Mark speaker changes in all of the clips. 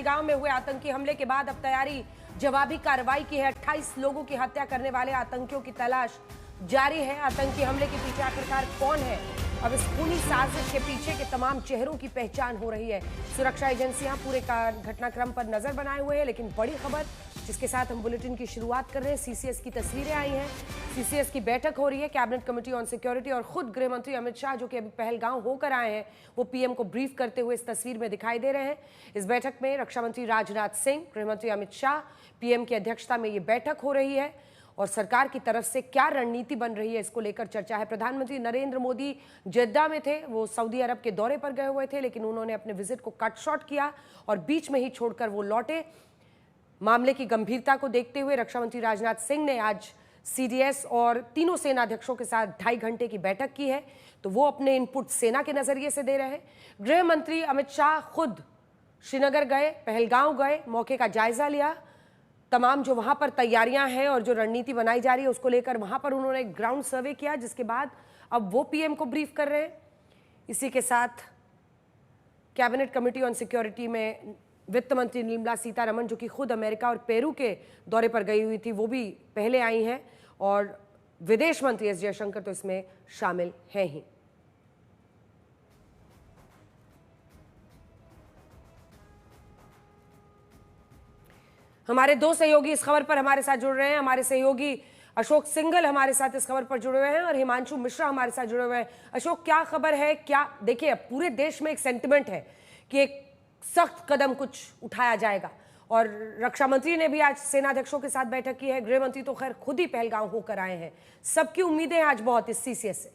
Speaker 1: पहलगाम में हुए आतंकी हमले के बाद अब तैयारी जवाबी कार्रवाई की है। 28 लोगों की हत्या करने वाले आतंकियों की तलाश जारी है। आतंकी हमले के पीछे आखिरकार कौन है? अब इस पूरी साजिश के पीछे के तमाम चेहरों की पहचान हो रही है। सुरक्षा एजेंसियां पूरे घटनाक्रम पर नजर बनाए हुए हैं, लेकिन बड़ी खबर जिसके साथ हम बुलेटिन की शुरुआत कर रहे हैं, सीसीएस की तस्वीरें आई हैं। सीसीएस की बैठक हो रही है, कैबिनेट कमेटी ऑन सिक्योरिटी, और खुद गृह मंत्री अमित शाह जो कि अभी पहलगाम होकर आए हैं, वो पीएम को ब्रीफ करते हुए इस तस्वीर में दिखाई दे रहे हैं। इस बैठक में रक्षा मंत्री राजनाथ सिंह, गृह मंत्री अमित शाह, पीएम की अध्यक्षता में ये बैठक हो रही है और सरकार की तरफ से क्या रणनीति बन रही है इसको लेकर चर्चा है। प्रधानमंत्री नरेंद्र मोदी जेद्दा में थे, वो सऊदी अरब के दौरे पर गए हुए थे, लेकिन उन्होंने अपने विजिट को कट शॉर्ट किया और बीच में ही छोड़कर वो लौटे। मामले की गंभीरता को देखते हुए रक्षा मंत्री राजनाथ सिंह ने आज सीडीएस और तीनों सेनाध्यक्षों के साथ 2.5 घंटे की बैठक की है, तो वो अपने इनपुट सेना के नजरिए से दे रहे हैं। गृह मंत्री अमित शाह खुद श्रीनगर गए, पहलगाम गए, मौके का जायजा लिया, तमाम जो वहां पर तैयारियां हैं और जो रणनीति बनाई जा रही है उसको लेकर वहां पर उन्होंने ग्राउंड सर्वे किया, जिसके बाद अब वो पीएम को ब्रीफ कर रहे हैं। इसी के साथ कैबिनेट कमेटी ऑन सिक्योरिटी में वित्त मंत्री निर्मला सीतारमण, जो कि खुद अमेरिका और पेरू के दौरे पर गई हुई थी, वो भी पहले आई हैं, और विदेश मंत्री एस जयशंकर तो इसमें शामिल हैं ही। हमारे दो सहयोगी इस खबर पर हमारे साथ जुड़ रहे हैं। हमारे सहयोगी अशोक सिंघल हमारे साथ इस खबर पर जुड़े हुए हैं और हिमांशु मिश्रा हमारे साथ जुड़े हुए हैं। अशोक, क्या खबर है? क्या देखिए, पूरे देश में एक सेंटिमेंट है कि एक सख्त कदम कुछ उठाया जाएगा, और रक्षा मंत्री ने भी आज सेनाध्यक्षों के साथ बैठक की है। गृह मंत्री तो खैर खुद ही पहलगाम होकर आए हैं। सबकी उम्मीदें आज बहुत इस सीसीएस से।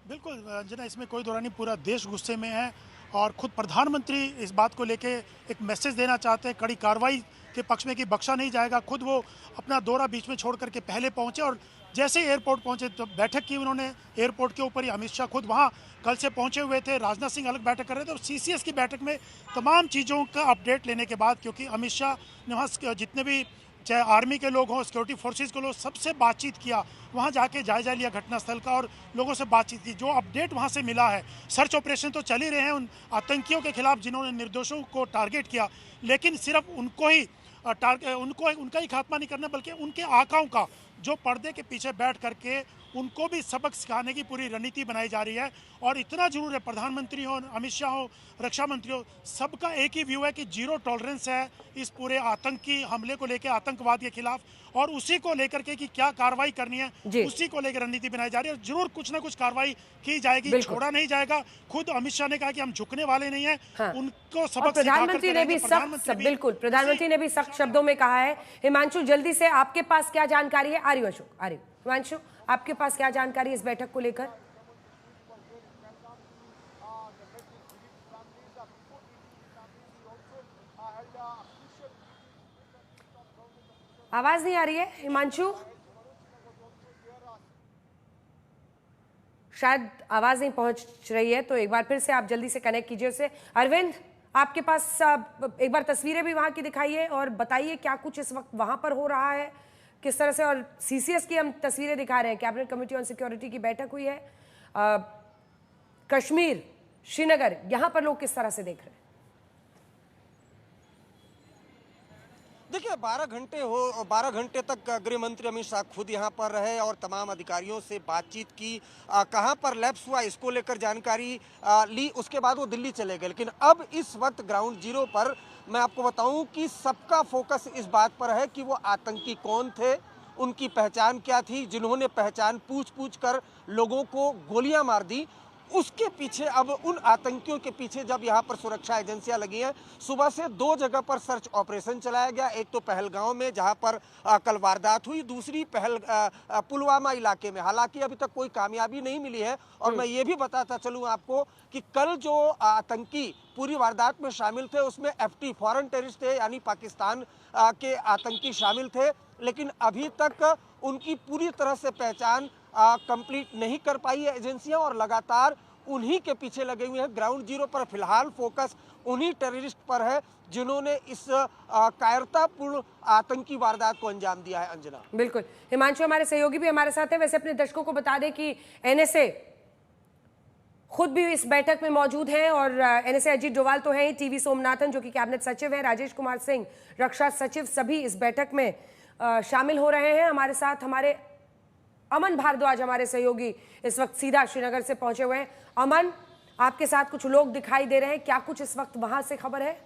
Speaker 2: बिल्कुल अंजना, इसमें कोई दौरान नहीं, पूरा देश गुस्से में है और खुद प्रधानमंत्री इस बात को लेके एक मैसेज देना चाहते हैं कड़ी कार्रवाई के पक्ष में कि बख्शा नहीं जाएगा। खुद वो अपना दौरा बीच में छोड़ करके पहले पहुंचे और जैसे ही एयरपोर्ट पहुंचे तो बैठक की उन्होंने एयरपोर्ट के ऊपर ही। अमित शाह खुद वहां कल से पहुंचे हुए थे, राजनाथ सिंह अलग बैठक कर रहे थे और सीसीएस की बैठक में तमाम चीज़ों का अपडेट लेने के बाद, क्योंकि अमित शाह ने वहाँ जितने भी चाहे आर्मी के लोग हों, सिक्योरिटी फोर्सेस के लोग, सबसे बातचीत किया, वहाँ जाके जायजा लिया घटनास्थल का और लोगों से बातचीत की। जो अपडेट वहाँ से मिला है, सर्च ऑपरेशन तो चल ही रहे हैं उन आतंकियों के खिलाफ जिन्होंने निर्दोषों को टारगेट किया, लेकिन सिर्फ उनका ही खात्मा नहीं करना, बल्कि उनके आकाओं का जो पर्दे के पीछे बैठ करके उनको भी सबक सिखाने की पूरी रणनीति बनाई जा रही है। और इतना जरूर है, प्रधानमंत्री हो, अमित शाह हो, रक्षा मंत्री हो, सबका एक ही व्यू है कि जीरो टॉलरेंस है इस पूरे आतंकी हमले को लेकर, आतंकवाद के खिलाफ, और उसी को लेकर के कि क्या कार्रवाई करनी है, उसी को लेकर रणनीति बनाई जा रही है। और जरूर कुछ ना कुछ कार्रवाई की जाएगी, छोड़ा नहीं जाएगा। खुद अमित शाह ने कहा कि हम झुकने वाले नहीं है। हाँ। उनको सबक
Speaker 1: प्रधानमंत्री ने भी प्रधानमंत्री ने भी सख्त शब्दों में कहा है। हिमांशु, जल्दी से आपके पास क्या जानकारी है? आर्य अशोक, आर्य हिमांशु, आपके पास क्या जानकारी है इस बैठक को लेकर? आवाज नहीं आ रही है हिमांशु, शायद आवाज नहीं पहुंच रही है, तो एक बार फिर से आप जल्दी से कनेक्ट कीजिए उससे। अरविंद, आपके पास एक बार तस्वीरें भी वहां की दिखाइए और बताइए क्या कुछ इस वक्त वहां पर हो रहा है, किस तरह से। और सीसीएस की हम तस्वीरें दिखा रहे हैं, कैबिनेट कमेटी ऑन सिक्योरिटी की बैठक हुई है। कश्मीर, श्रीनगर, यहां पर लोग किस तरह से देख रहे हैं?
Speaker 3: देखिए, 12 घंटे तक गृह मंत्री अमित शाह खुद यहाँ पर रहे और तमाम अधिकारियों से बातचीत की। कहाँ पर लैप्स हुआ इसको लेकर जानकारी ली, उसके बाद वो दिल्ली चले गए। लेकिन अब इस वक्त ग्राउंड जीरो पर मैं आपको बताऊं कि सबका फोकस इस बात पर है कि वो आतंकी कौन थे, उनकी पहचान क्या थी, जिन्होंने पहचान पूछ कर लोगों को गोलियां मार दी। उसके पीछे अब उन आतंकियों के पीछे जब यहाँ पर सुरक्षा एजेंसियां लगी हैं, सुबह से 2 जगह पर सर्च ऑपरेशन चलाया गया। एक तो पहलगाम में जहाँ पर कल वारदात हुई, दूसरी पुलवामा इलाके में। हालांकि अभी तक कोई कामयाबी नहीं मिली है। और मैं ये भी बताता चलूँ आपको कि कल जो आतंकी पूरी वारदात में शामिल थे उसमें FT फॉरेन टेररिस्ट थे, यानी पाकिस्तान के आतंकी शामिल थे, लेकिन अभी तक उनकी पूरी तरह से पहचान कंप्लीट नहीं कर पाई है एजेंसियां और लगातार उन्हीं के पीछे लगे हुए हैं। ग्राउंड जीरो पर फिलहाल फोकस उन्हीं टेररिस्ट पर है जिन्होंने इस कायरतापूर्ण आतंकी वारदात को अंजाम दिया है। अंजना,
Speaker 1: बिल्कुल। हिमांशु, हमारे सहयोगी भी हमारे साथ है। वैसे अपने दर्शकों को बता दें कि NSA खुद भी इस बैठक में मौजूद हैं और एनएसए अजीत डोभाल तो हैं, टीवी सोमनाथन जो कि कैबिनेट सचिव है, राजेश कुमार सिंह रक्षा सचिव, सभी इस बैठक में शामिल हो रहे हैं। हमारे साथ हमारे अमन भारद्वाज हमारे सहयोगी इस वक्त सीधा श्रीनगर से पहुंचे हुए हैं। अमन, आपके साथ कुछ लोग दिखाई दे रहे हैं, क्या कुछ इस वक्त वहां से खबर है?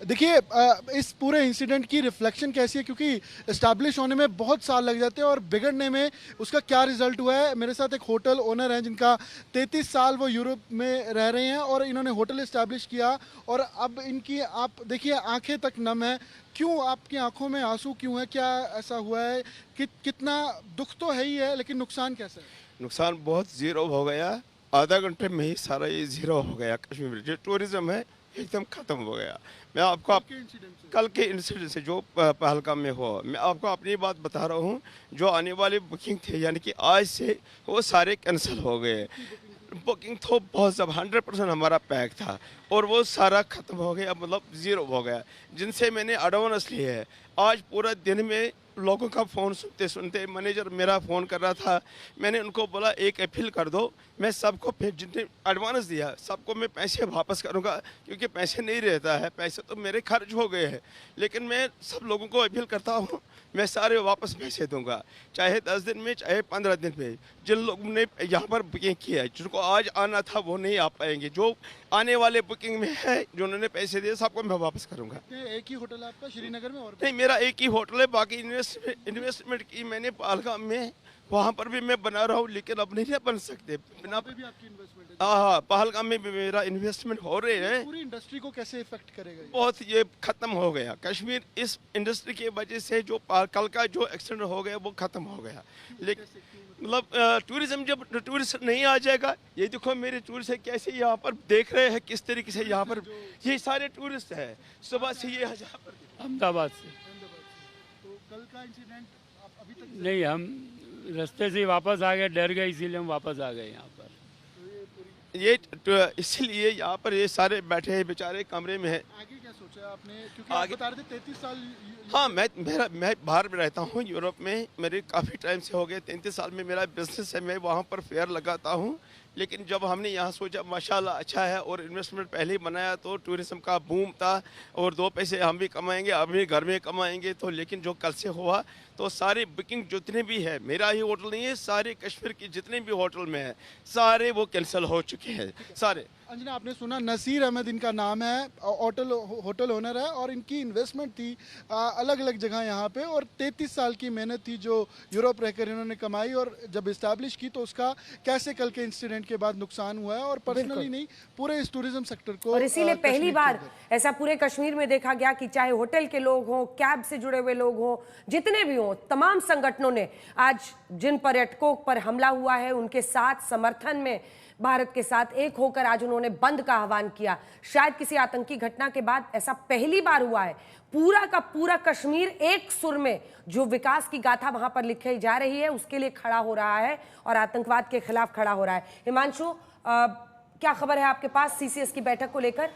Speaker 4: देखिए, इस पूरे इंसिडेंट की रिफ्लेक्शन कैसी है, क्योंकि इस्टेब्लिश होने में बहुत साल लग जाते हैं और बिगड़ने में उसका क्या रिजल्ट हुआ है। मेरे साथ एक होटल ओनर हैं जिनका 33 साल वो यूरोप में रह रहे हैं और इन्होंने होटल इस्टेब्लिश किया और अब इनकी आप देखिए आंखें तक नम है। क्यों आपकी आंखों में आंसू क्यों है, क्या ऐसा हुआ है? कितना दुख तो है ही है, लेकिन नुकसान कैसा है?
Speaker 5: नुकसान बहुत जीरो हो गया। आधा घंटे में ही सारा ये जीरो हो गया। कश्मीर जो टूरिज्म है एकदम खत्म हो गया। मैं आपको कल के इंसिडेंट से जो पहलगाम में हुआ, मैं आपको अपनी बात बता रहा हूँ। जो आने वाली बुकिंग थे यानी कि आज से वो सारे कैंसिल हो गए। बुकिंग तो बहुत सब 100% हमारा पैक था और वो सारा ख़त्म हो गया, मतलब ज़ीरो हो गया। जिनसे मैंने एडवांस लिए है, आज पूरा दिन में लोगों का फ़ोन सुनते सुनते मैनेजर मेरा फ़ोन कर रहा था। मैंने उनको बोला एक अपील कर दो, मैं सबको फिर जितने एडवांस दिया सबको मैं पैसे वापस करूंगा, क्योंकि पैसे नहीं रहता है, पैसे तो मेरे खर्च हो गए हैं। लेकिन मैं सब लोगों को अपील करता हूँ, मैं सारे वापस पैसे दूंगा, चाहे 10 दिन में चाहे 15 दिन में। जिन लोगों ने यहाँ पर बुकिंग किया है, जिनको आज आना था वो नहीं आ पाएंगे। जो आने वाले बुकिंग में है, जो उन्होंने पैसे दिए सबको मैं वापस करूँगा।
Speaker 4: एक ही होटल है आपका श्रीनगर में? और
Speaker 5: नहीं, मेरा एक ही होटल है। बाकी इन्वेस्टमेंट की मैंने पहलगाम में, वहाँ पर भी मैं बना रहा हूँ, लेकिन अब नहीं बन सकते बिना।
Speaker 4: भी आपकी इन्वेस्टमेंट है?
Speaker 5: हाँ, पहलगाम में भी मेरा इन्वेस्टमेंट हो रहे हैं।
Speaker 4: पूरी इंडस्ट्री को कैसे इफेक्ट करेगा ये?
Speaker 5: बहुत ये खत्म हो गया कश्मीर इस इंडस्ट्री की वजह से। जो कल का जो एक्सीडेंट हो गया वो खत्म हो गया। लेकिन मतलब टूरिज्म, जब टूरिस्ट नहीं आ जाएगा, ये देखो मेरे टूरिस्ट है कैसे यहाँ पर देख रहे हैं, किस तरीके से यहाँ पर ये सारे टूरिस्ट है सुबह से। ये
Speaker 6: अहमदाबाद से।
Speaker 4: तो कल का इंसिडेंट आप अभी तक
Speaker 6: नहीं, हम रास्ते से वापस आ गए, डर गए, इसीलिए हम वापस आ गए यहाँ पर।
Speaker 5: ये इसीलिए यहाँ पर ये सारे बैठे हैं बेचारे कमरे में है।
Speaker 4: आगे क्या सोचा आपने, क्योंकि आप बता रहे थे 33 साल?
Speaker 5: हाँ, मैं बाहर में रहता हूँ यूरोप में, मेरे काफ़ी टाइम से हो गए। 33 साल में मेरा बिजनेस है, मैं वहाँ पर फेयर लगाता हूँ। लेकिन जब हमने यहाँ सोचा माशाल्लाह अच्छा है और इन्वेस्टमेंट पहले ही बनाया तो टूरिज्म का बूम था और 2 पैसे हम भी कमाएंगे, अपने घर में कमाएंगे। तो लेकिन जो कल से हुआ तो सारी बुकिंग जितने भी है, मेरा ही होटल नहीं है, सारे कश्मीर के जितने भी होटल में है सारे वो कैंसिल हो चुके हैं सारे।
Speaker 4: अंजना, आपने सुना, नसीर अहमद इनका नाम है, होटल ओनर है और इनकी इन्वेस्टमेंट थी अलग अलग जगह यहाँ पे और 33 साल की मेहनत थी जो यूरोप रहकर इन्होंने कमाई और जब इस्टेब्लिश की तो उसका कैसे कल के इंसिडेंट के बाद नुकसान हुआ है और पर्सनली नहीं पूरे इस टूरिज्म सेक्टर को।
Speaker 1: और इसीलिए पहली बार ऐसा पूरे कश्मीर में देखा गया कि चाहे होटल के लोग हों, कैब से जुड़े हुए लोग हों, जितने भी हों, तमाम संगठनों ने आज जिन पर्यटकों पर हमला हुआ है उनके साथ समर्थन में भारत के साथ एक होकर आज उन्होंने बंद का आह्वान किया। शायद किसी आतंकी घटना के बाद ऐसा पहली बार हुआ है। पूरा का पूरा कश्मीर एक सुर में जो विकास की गाथा वहां पर लिखी जा रही है उसके लिए खड़ा हो रहा है और आतंकवाद के खिलाफ खड़ा हो रहा है। हिमांशु, क्या खबर है आपके पास सीसीएस की बैठक को लेकर?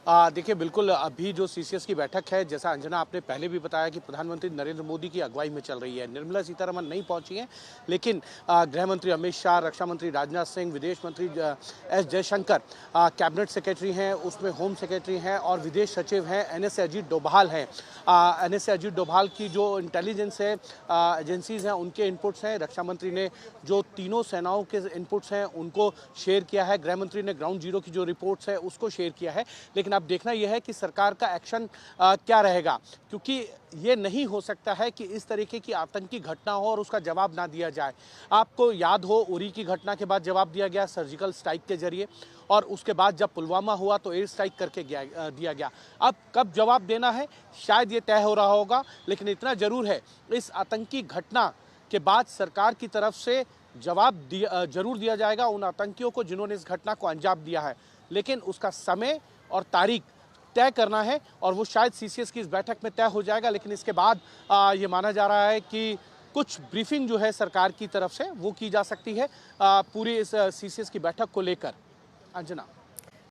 Speaker 7: देखिए, बिल्कुल अभी जो सीसीएस की बैठक है, जैसा अंजना आपने पहले भी बताया कि प्रधानमंत्री नरेंद्र मोदी की अगुवाई में चल रही है। निर्मला सीतारमण नहीं पहुंची हैं, लेकिन गृह मंत्री अमित शाह, रक्षा मंत्री राजनाथ सिंह, विदेश मंत्री एस जयशंकर, कैबिनेट सेक्रेटरी हैं, उसमें होम सेक्रेटरी हैं और विदेश सचिव हैं एनएसए अजीत डोभाल हैं। एनएसए अजीत डोभाल की जो इंटेलिजेंस है एजेंसीज हैं उनके इनपुट्स हैं। रक्षा मंत्री ने जो तीनों सेनाओं के इनपुट्स हैं उनको शेयर किया है। गृह मंत्री ने ग्राउंड जीरो की जो रिपोर्ट्स है उसको शेयर किया है। लेकिन अब देखना यह है कि सरकार का एक्शन क्या रहेगा, क्योंकि ये नहीं हो सकता है कि इस तरीके की आतंकी घटना हो और उसका जवाब ना दिया जाए। आपको याद हो, उरी की घटना के बाद जवाब दिया गया सर्जिकल स्ट्राइक के जरिए और उसके बाद जब पुलवामा हुआ तो एयर स्ट्राइक करके दिया गया। अब कब जवाब देना है शायद ये तय हो रहा होगा, लेकिन इतना जरूर है इस आतंकी घटना के बाद सरकार की तरफ से जवाब जरूर दिया जाएगा उन आतंकियों को जिन्होंने इस घटना को अंजाम दिया है। लेकिन उसका समय और तारीख तय करना है और वो शायद सीसीएस की इस बैठक में तय हो जाएगा। लेकिन इसके बाद ये माना जा रहा है कि कुछ ब्रीफिंग जो है सरकार की तरफ से वो की जा सकती है पूरी इस सीसीएस की बैठक को लेकर। अंजना।